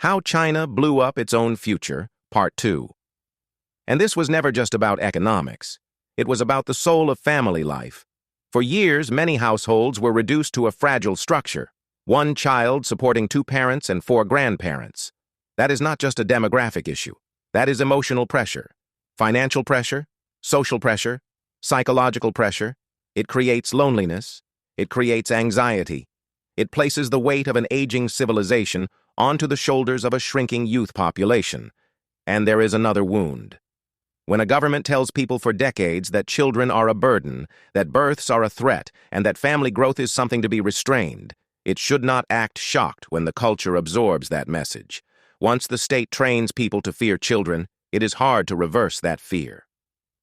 How China Blew Up Its Own Future, Part 2. And this was never just about economics. It was about the soul of family life. For years, many households were reduced to a fragile structure. One child supporting two parents and four grandparents. That is not just a demographic issue. That is emotional pressure. Financial pressure, social pressure, psychological pressure. It creates loneliness. It creates anxiety. It places the weight of an aging civilization onto the shoulders of a shrinking youth population. And there is another wound. When a government tells people for decades that children are a burden, that births are a threat, and that family growth is something to be restrained, it should not act shocked when the culture absorbs that message. Once the state trains people to fear children, it is hard to reverse that fear.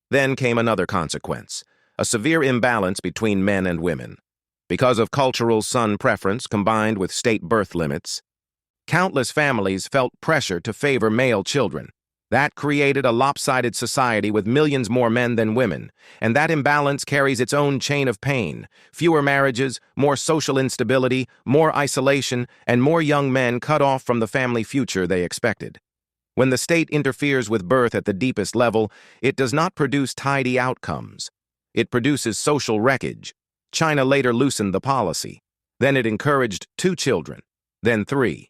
Then came another consequence, a severe imbalance between men and women. Because of cultural son preference combined with state birth limits, countless families felt pressure to favor male children. That created a lopsided society with millions more men than women, and that imbalance carries its own chain of pain. Fewer marriages, more social instability, more isolation, and more young men cut off from the family future they expected. When the state interferes with birth at the deepest level, it does not produce tidy outcomes. It produces social wreckage. China later loosened the policy. Then it encouraged 2 children, then 3.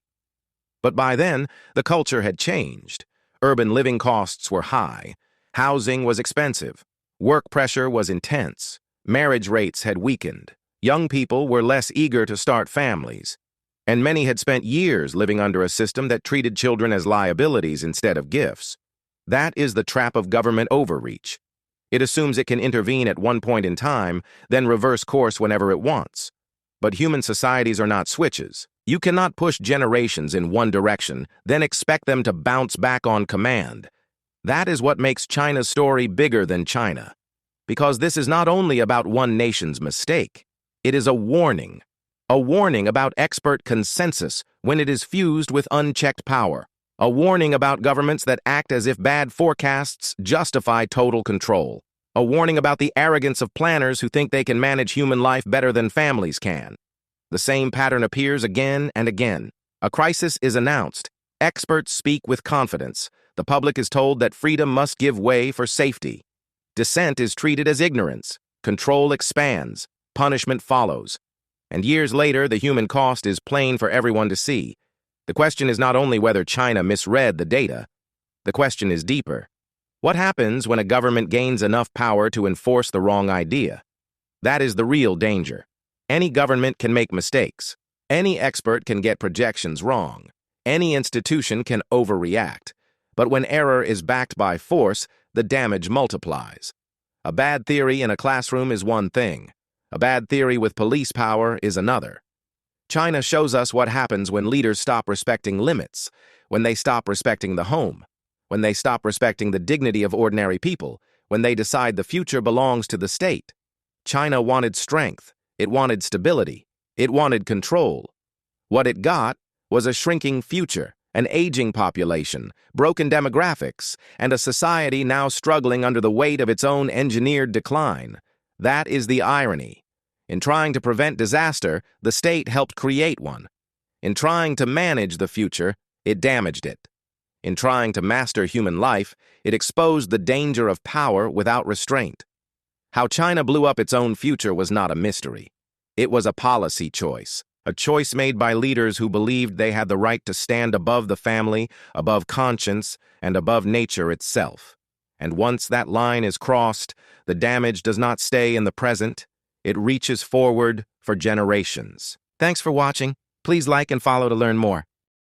But by then, the culture had changed. Urban living costs were high. Housing was expensive. Work pressure was intense. Marriage rates had weakened. Young people were less eager to start families. And many had spent years living under a system that treated children as liabilities instead of gifts. That is the trap of government overreach. It assumes it can intervene at one point in time, then reverse course whenever it wants. But human societies are not switches. You cannot push generations in one direction, then expect them to bounce back on command. That is what makes China's story bigger than China. Because this is not only about one nation's mistake. It is a warning about expert consensus when it is fused with unchecked power. A warning about governments that act as if bad forecasts justify total control. A warning about the arrogance of planners who think they can manage human life better than families can. The same pattern appears again and again. A crisis is announced. Experts speak with confidence. The public is told that freedom must give way for safety. Dissent is treated as ignorance. Control expands. Punishment follows. And years later, the human cost is plain for everyone to see. The question is not only whether China misread the data. The question is deeper. What happens when a government gains enough power to enforce the wrong idea? That is the real danger. Any government can make mistakes. Any expert can get projections wrong. Any institution can overreact. But when error is backed by force, the damage multiplies. A bad theory in a classroom is one thing. A bad theory with police power is another. China shows us what happens when leaders stop respecting limits, when they stop respecting the home, when they stop respecting the dignity of ordinary people, when they decide the future belongs to the state. China wanted strength. It wanted stability. It wanted control. What it got was a shrinking future, an aging population, broken demographics, and a society now struggling under the weight of its own engineered decline. That is the irony. In trying to prevent disaster, the state helped create one. In trying to manage the future, it damaged it. In trying to master human life, it exposed the danger of power without restraint. How China blew up its own future was not a mystery. It was a policy choice, a choice made by leaders who believed they had the right to stand above the family, above conscience, and above nature itself. And once that line is crossed, the damage does not stay in the present. It reaches forward for generations. Thanks for watching. Please like and follow to learn more.